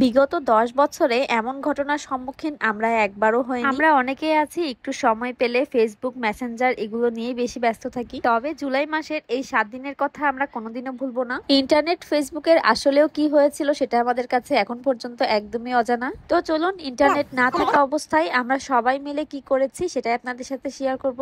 বিগত ১০ বছরে এমন ঘটনার সম্মুখীন আমরা একবারও হইনি। আমরা অনেকেই আছি একটু সময় পেলে ফেসবুক, মেসেঞ্জার এগুলো নিয়ে বেশি ব্যস্ত থাকি। তবে জুলাই মাসের এই ৭ দিনের কথা আমরা কোনোদিনও ভুলবো না। ইন্টারনেট, ফেসবুকের আসলেও কি হয়েছিল সেটা আমাদের কাছে এখন পর্যন্ত একদমই অজানা। তো চলুন, ইন্টারনেট না থাকা অবস্থায় আমরা সবাই মিলে কি করেছি সেটাই আপনাদের সাথে শেয়ার করব।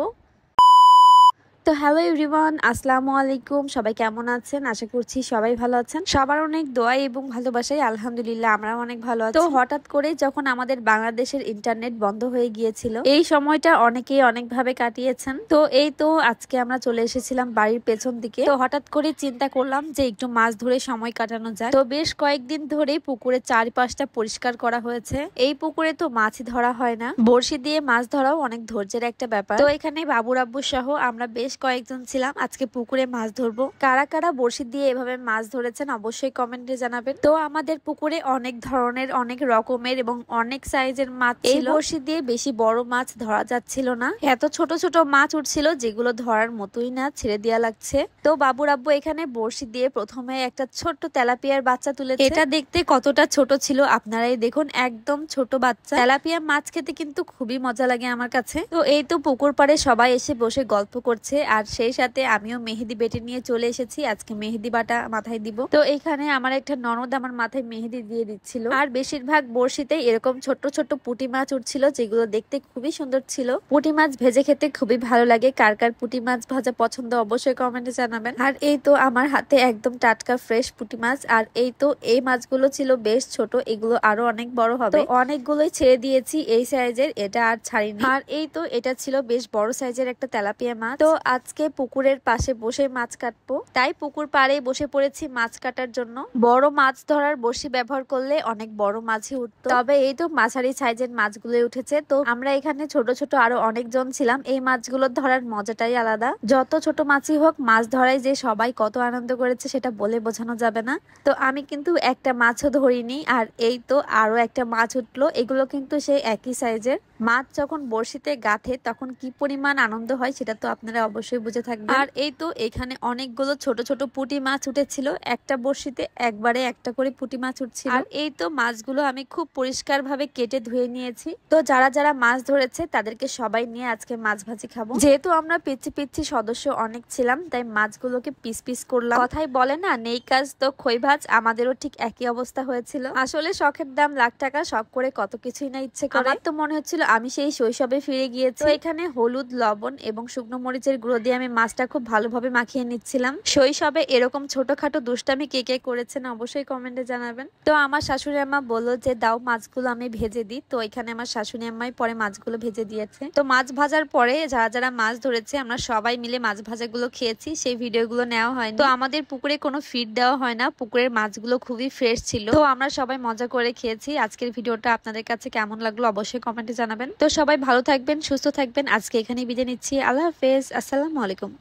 তো হ্যালো এভরিওয়ান, আসসালামু আলাইকুম। সবাই কেমন আছেন? আশা করছি সবাই ভালো আছেন। সবার অনেক দোয়া এবং ভালোবাসায় আলহামদুলিল্লাহ আমরা অনেক ভালো আছি। তো হঠাৎ করে যখন আমাদের বাংলাদেশের ইন্টারনেট বন্ধ হয়ে গিয়েছিল, এই সময়টা অনেকেই অনেকভাবে কাটিয়েছেন। তো এই তো আজকে আমরা চলে এসেছিলাম বাড়ির পেছন দিকে। তো হঠাৎ করে চিন্তা করলাম যে একটু মাছ ধরে সময় কাটানো যায়। তো বেশ কয়েকদিন ধরে পুকুরের চারপাশটা পরিষ্কার করা হয়েছে। এই পুকুরে তো মাছই ধরা হয় না, বড়শি দিয়ে মাছ ধরাও অনেক ধৈর্যের একটা ব্যাপার। তো এখানে বাবুর আব্বু সহ আমরা বেশ কয়েকজন ছিলাম আজকে পুকুরে মাছ ধরবো। কারা কারা বড়শি দিয়ে এভাবে মাছ ধরেছেন অবশ্যই কমেন্টে জানাবেন। তো আমাদের পুকুরে অনেক ধরনের, অনেক রকমের এবং অনেক সাইজের মাছ ছিল। এই বড়শি দিয়ে বেশি বড় মাছ ধরা যাচ্ছিল না, এত ছোট ছোট মাছ উঠছিল যেগুলো ধরার মতোই না, ছেড়ে দেওয়া লাগছে। তো বাবুর আব্বু এখানে বড়শি দিয়ে প্রথমে একটা ছোট্ট তেলাপিয়ার বাচ্চা তুলেছে। এটা দেখতে কতটা ছোট ছিল আপনারাই দেখুন, একদম ছোট বাচ্চা। তেলাপিয়া মাছ খেতে কিন্তু খুবই মজা লাগে আমার কাছে। তো এই তো পুকুর পাড়ে সবাই এসে বসে গল্প করছে, আর সেই সাথে আমিও মেহেদি বেটে নিয়ে চলে এসেছি। আজকে মেহেদি বাটা মাথায় দিব। তো এখানে আমার একটা ননদ আমার মাথায় মেহেদি দিয়ে দিচ্ছিল। আর বেশিরভাগ বড়শিতে এরকম ছোট্ট ছোট্ট পুঁটি মাছ উঠছিল যেগুলো দেখতে খুবই সুন্দর ছিল। পুঁটি মাছ ভেজে খেতে খুবই ভালো লাগে। কার কার পুঁটি মাছ ভাজা পছন্দ অবশ্যই কমেন্টে জানাবেন। আর এই তো আমার হাতে একদম টাটকা ফ্রেশ পুঁটি মাছ। আর এই তো এই মাছগুলো ছিল বেশ ছোট, এগুলো আরো অনেক বড় হবে। তো অনেকগুলোই ছেড়ে দিয়েছি এই সাইজের, এটা আর ছাড়িনি। আর এই তো এটা ছিল বেশ বড় সাইজের একটা তেলাপিয়া মাছ। তো আজকে পুকুরের পাশে বসে মাছ কাটবো, তাই পুকুর পাড়ে বসে পড়েছি মাছ কাটার জন্য। বড় মাছ ধরার বড়শি ব্যবহার করলে অনেক বড় মাছই উঠতো, তবে এই তো মাঝারি সাইজের মাছগুলো উঠেছে। তো আমরা এখানে ছোট ছোট আরো অনেকজন ছিলাম। এই মাছগুলো ধরার মজাটাই আলাদা। যত ছোট মাছই হোক, মাছ ধরায় যে সবাই কত আনন্দ করেছে সেটা বলে বোঝানো যাবে না। তো আমি কিন্তু একটা মাছও ধরিনি। আর এই তো আরো একটা মাছ উঠলো, এগুলো কিন্তু সেই একই সাইজের মাছ। যখন বড়শিতে গাঁথে তখন কি পরিমাণ আনন্দ হয় সেটা তো আপনারা অবশ্যই বুঝে থাকবেন। আর এই তো এখানে অনেকগুলো ছোট ছোট পুঁটি মাছ উঠেছিল, একটা বড়শিতে একবারে একটা করে পুঁটি মাছ উঠছিল। আর এই তো মাছগুলো আমি খুব পরিষ্কার ভাবে কেটে ধুয়ে নিয়েছি। তো যারা যারা মাছ ধরেছে তাদেরকে সবাই নিয়ে আজকে মাছ ভাজি খাবো। যেহেতু আমরা পিচ্ছি পিচ্ছি সদস্য অনেক ছিলাম, তাই মাছগুলোকে পিস পিস করলাম। কথাই বলে না, নেই কাজ তো খই ভাজ, আমাদেরও ঠিক একই অবস্থা হয়েছিল। আসলে শখের দাম লাখ টাকা, শখ করে কত কিছুই না ইচ্ছে করে। আমার তো মনে হচ্ছিল আমি সেই শৈশবে ফিরে গিয়েছি। তো এখানে হলুদ, লবণ এবং শুকনো মরিচের গুঁড়ো দিয়ে আমি মাছটা খুব ভালোভাবে মাখিয়ে নিচ্ছিলাম। শৈশবে এরকম ছোটখাটো দুষ্টামি কে কে করেছেন অবশ্যই কমেন্টে জানাবেন। তো আমার শাশুড়ি আম্মা বললো যে দাও মাছগুলো আমি ভেজে দিই। তো এখানে আমার শাশুড়ি আম্মাই পরে মাছগুলো ভেজে দিয়েছে। তো মাছ ভাজার পরে যারা যারা মাছ ধরেছে আমরা সবাই মিলে মাছ ভাজাগুলো খেয়েছি, সেই ভিডিওগুলো নেওয়া হয়নি। তো আমাদের পুকুরে কোনো ফিড দেওয়া হয় না, পুকুরের মাছগুলো খুবই ফ্রেশ ছিল। তো আমরা সবাই মজা করে খেয়েছি। আজকের ভিডিওটা আপনাদের কাছে কেমন লাগলো অবশ্যই কমেন্টে জানাবেন। তো সবাই ভালো থাকবেন, সুস্থ থাকবেন। আজকে এখানেই বিদায় নিচ্ছি। আল্লাহ হাফেজ, আসসালামু আলাইকুম।